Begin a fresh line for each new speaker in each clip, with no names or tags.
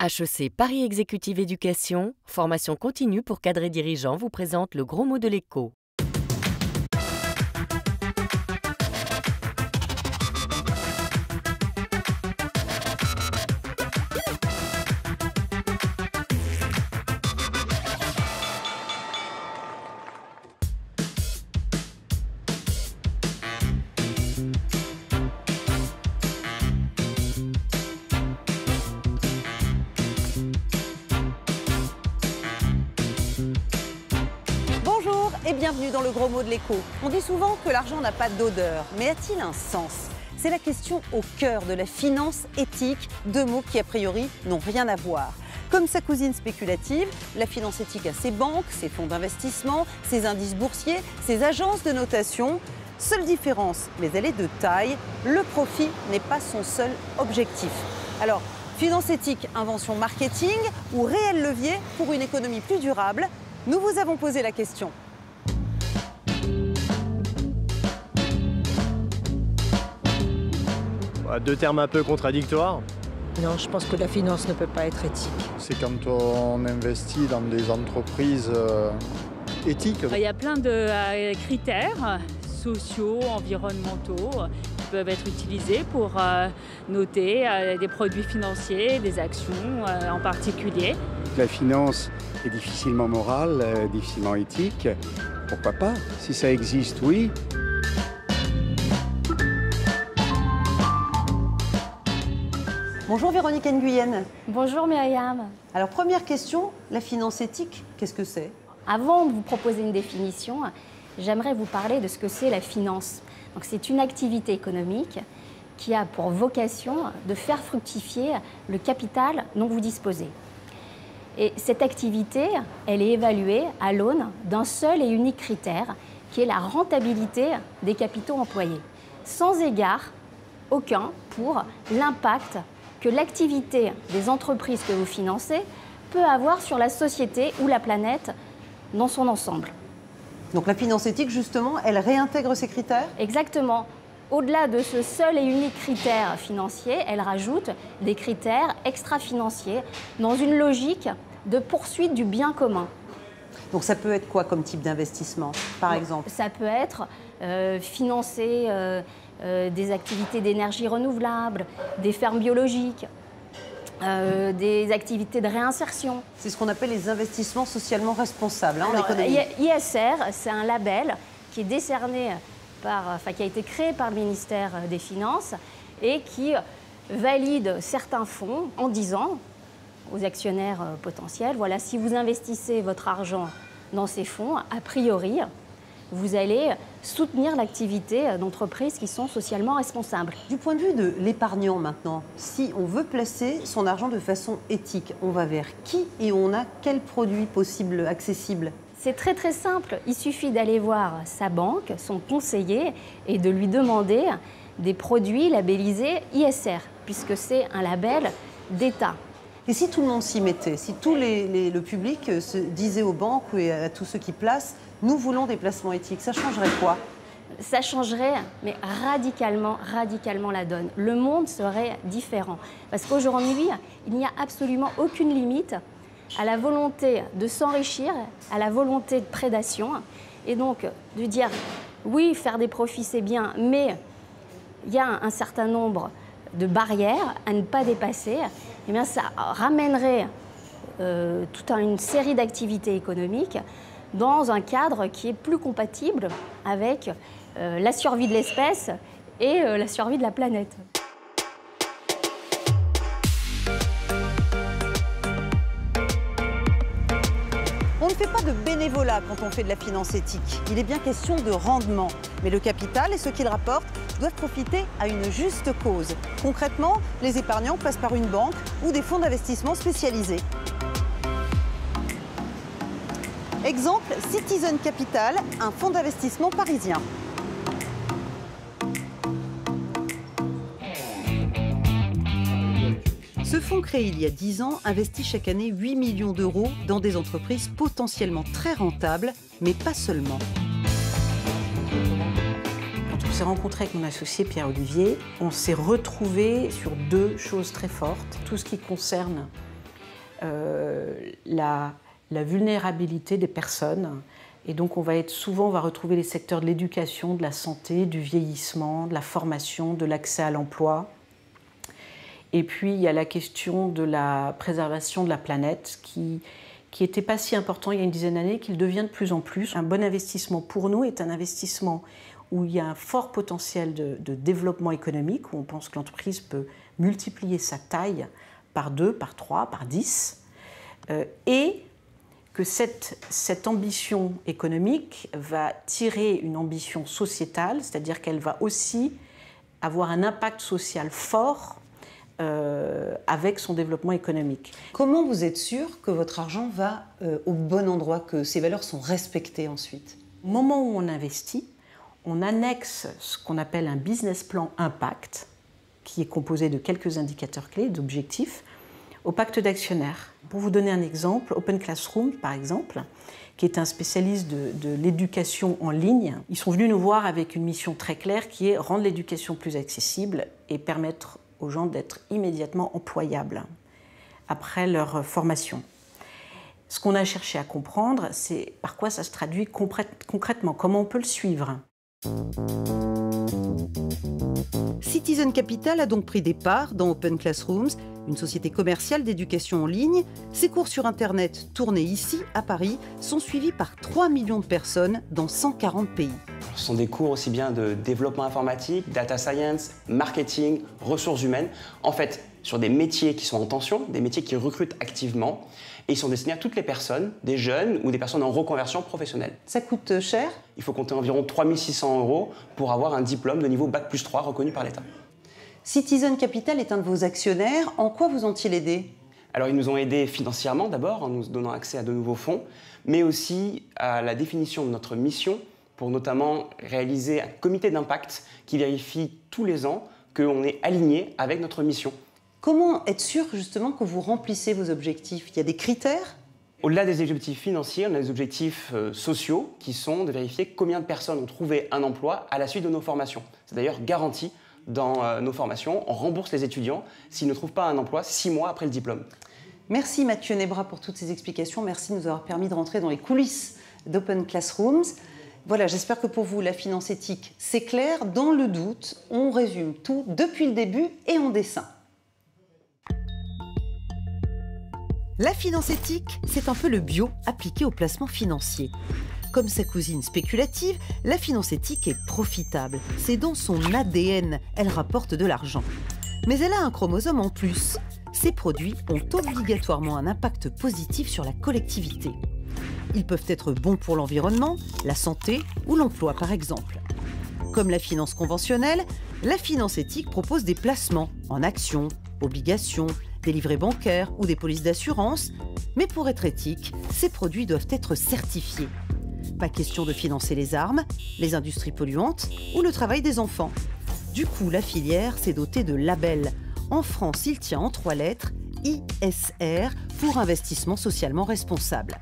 HEC Paris Exécutive Éducation, formation continue pour cadres et dirigeants, vous présente le gros mot de l'écho.
Et bienvenue dans le gros mot de l'écho. On dit souvent que l'argent n'a pas d'odeur, mais a-t-il un sens? C'est la question au cœur de la finance éthique, deux mots qui a priori n'ont rien à voir. Comme sa cousine spéculative, la finance éthique a ses banques, ses fonds d'investissement, ses indices boursiers, ses agences de notation. Seule différence, mais elle est de taille, le profit n'est pas son seul objectif. Alors, finance éthique, invention marketing ou réel levier pour une économie plus durable? Nous vous avons posé la question.
Deux termes un peu contradictoires.
Non, je pense que la finance ne peut pas être éthique.
C'est quand on investit dans des entreprises éthiques.
Il y a plein de critères sociaux, environnementaux qui peuvent être utilisés pour noter des produits financiers, des actions en particulier.
La finance est difficilement morale, difficilement éthique. Pourquoi pas? Si ça existe, oui.
Bonjour Véronique Nguyen.
Bonjour Myriam.
Alors première question, la finance éthique, qu'est-ce que c'est?
Avant de vous proposer une définition, j'aimerais vous parler de ce que c'est la finance. Donc, c'est une activité économique qui a pour vocation de faire fructifier le capital dont vous disposez. Et cette activité, elle est évaluée à l'aune d'un seul et unique critère, qui est la rentabilité des capitaux employés, sans égard aucun pour l'impact que l'activité des entreprises que vous financez peut avoir sur la société ou la planète dans son ensemble.
Donc la finance éthique, justement, elle réintègre ces critères?
Exactement. Au-delà de ce seul et unique critère financier, elle rajoute des critères extra-financiers dans une logique de poursuite du bien commun.
Donc ça peut être quoi comme type d'investissement, par exemple?
Ça peut être financer des activités d'énergie renouvelable, des fermes biologiques, des activités de réinsertion.
C'est ce qu'on appelle les investissements socialement responsables en
Alors,
économie.
ISR, c'est un label qui est décerné qui a été créé par le ministère des Finances et qui valide certains fonds en disant aux actionnaires potentiels, voilà, si vous investissez votre argent dans ces fonds, a priori, vous allez soutenir l'activité d'entreprises qui sont socialement responsables.
Du point de vue de l'épargnant maintenant, si on veut placer son argent de façon éthique, on va vers qui et on a quels produits possibles, accessibles?
C'est très très simple, il suffit d'aller voir sa banque, son conseiller, et de lui demander des produits labellisés ISR, puisque c'est un label d'État.
Et si tout le monde s'y mettait, si tout le public se disait aux banques et à tous ceux qui placent, nous voulons des placements éthiques, ça changerait quoi?
Ça changerait, mais radicalement la donne. Le monde serait différent. Parce qu'aujourd'hui, il n'y a absolument aucune limite à la volonté de s'enrichir, à la volonté de prédation. Et donc, de dire, oui, faire des profits, c'est bien, mais il y a un certain nombre de barrières à ne pas dépasser. Eh bien, ça ramènerait toute une série d'activités économiques dans un cadre qui est plus compatible avec la survie de l'espèce et la survie de la planète.
On ne fait pas de bénévolat quand on fait de la finance éthique. Il est bien question de rendement. Mais le capital et ce qu'il rapporte doivent profiter à une juste cause. Concrètement, les épargnants passent par une banque ou des fonds d'investissement spécialisés. Exemple, Citizen Capital, un fonds d'investissement parisien. Ce fonds créé il y a 10 ans investit chaque année 8 millions d'euros dans des entreprises potentiellement très rentables, mais pas seulement.
Quand on s'est rencontré avec mon associé Pierre-Olivier, on s'est retrouvé sur deux choses très fortes. Tout ce qui concerne la vulnérabilité des personnes. Et donc on va retrouver les secteurs de l'éducation, de la santé, du vieillissement, de la formation, de l'accès à l'emploi. Et puis il y a la question de la préservation de la planète qui n'était pas si important il y a une dizaine d'années, qu'il devient de plus en plus. Un bon investissement pour nous est un investissement où il y a un fort potentiel de développement économique, où on pense que l'entreprise peut multiplier sa taille par 2, par 3, par 10, et que cette ambition économique va tirer une ambition sociétale, c'est-à-dire qu'elle va aussi avoir un impact social fort avec son développement économique.
Comment vous êtes sûr que votre argent va au bon endroit, que ces valeurs sont respectées ensuite?
Au moment où on investit, on annexe ce qu'on appelle un business plan impact, qui est composé de quelques indicateurs clés, d'objectifs, au pacte d'actionnaires. Pour vous donner un exemple, Open Classroom, par exemple, qui est un spécialiste de l'éducation en ligne, ils sont venus nous voir avec une mission très claire qui est rendre l'éducation plus accessible et permettre aux gens d'être immédiatement employables après leur formation. Ce qu'on a cherché à comprendre, c'est par quoi ça se traduit concrètement, comment on peut le suivre.
Citizen Capital a donc pris des parts dans Open Classrooms, une société commerciale d'éducation en ligne. Ces cours sur Internet, tournés ici, à Paris, sont suivis par 3 millions de personnes dans 140 pays.
Ce sont des cours aussi bien de développement informatique, data science, marketing, ressources humaines. En fait, sur des métiers qui sont en tension, des métiers qui recrutent activement. Et ils sont destinés à toutes les personnes, des jeunes ou des personnes en reconversion professionnelle.
Ça coûte cher?
Il faut compter environ 3 600 € pour avoir un diplôme de niveau Bac+3 reconnu par l'État.
Citizen Capital est un de vos actionnaires. En quoi vous ont-ils aidé?
Alors ils nous ont aidés financièrement d'abord, en nous donnant accès à de nouveaux fonds, mais aussi à la définition de notre mission pour notamment réaliser un comité d'impact qui vérifie tous les ans qu'on est aligné avec notre mission.
Comment être sûr justement que vous remplissez vos objectifs? Il y a des critères?
Au-delà des objectifs financiers, on a des objectifs sociaux qui sont de vérifier combien de personnes ont trouvé un emploi à la suite de nos formations. C'est d'ailleurs garanti dans nos formations. On rembourse les étudiants s'ils ne trouvent pas un emploi 6 mois après le diplôme.
Merci Mathieu Nebra pour toutes ces explications. Merci de nous avoir permis de rentrer dans les coulisses d'Open Classrooms. Voilà, j'espère que pour vous, la finance éthique, c'est clair. Dans le doute, on résume tout depuis le début et en dessin. La finance éthique, c'est un peu le bio appliqué au placement financier. Comme sa cousine spéculative, la finance éthique est profitable. C'est dans son ADN, elle rapporte de l'argent. Mais elle a un chromosome en plus. Ces produits ont obligatoirement un impact positif sur la collectivité. Ils peuvent être bons pour l'environnement, la santé ou l'emploi par exemple. Comme la finance conventionnelle, la finance éthique propose des placements en actions, obligations, des livrets bancaires ou des polices d'assurance. Mais pour être éthique, ces produits doivent être certifiés. Pas question de financer les armes, les industries polluantes ou le travail des enfants. Du coup, la filière s'est dotée de labels. En France, il tient en 3 lettres ISR pour investissement socialement responsable.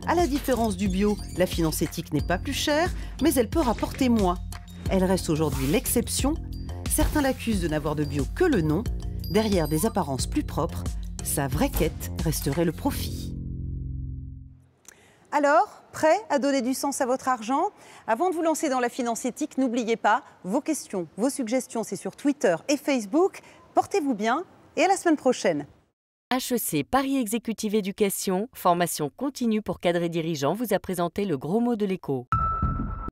À la différence du bio, la finance éthique n'est pas plus chère, mais elle peut rapporter moins. Elle reste aujourd'hui l'exception. Certains l'accusent de n'avoir de bio que le nom. Derrière des apparences plus propres, sa vraie quête resterait le profit. Alors, prêt à donner du sens à votre argent? Avant de vous lancer dans la finance éthique, n'oubliez pas, vos questions, vos suggestions, c'est sur Twitter et Facebook. Portez-vous bien et à la semaine prochaine.
HEC Paris Exécutive Éducation, formation continue pour cadres et dirigeants, vous a présenté le gros mot de l'écho.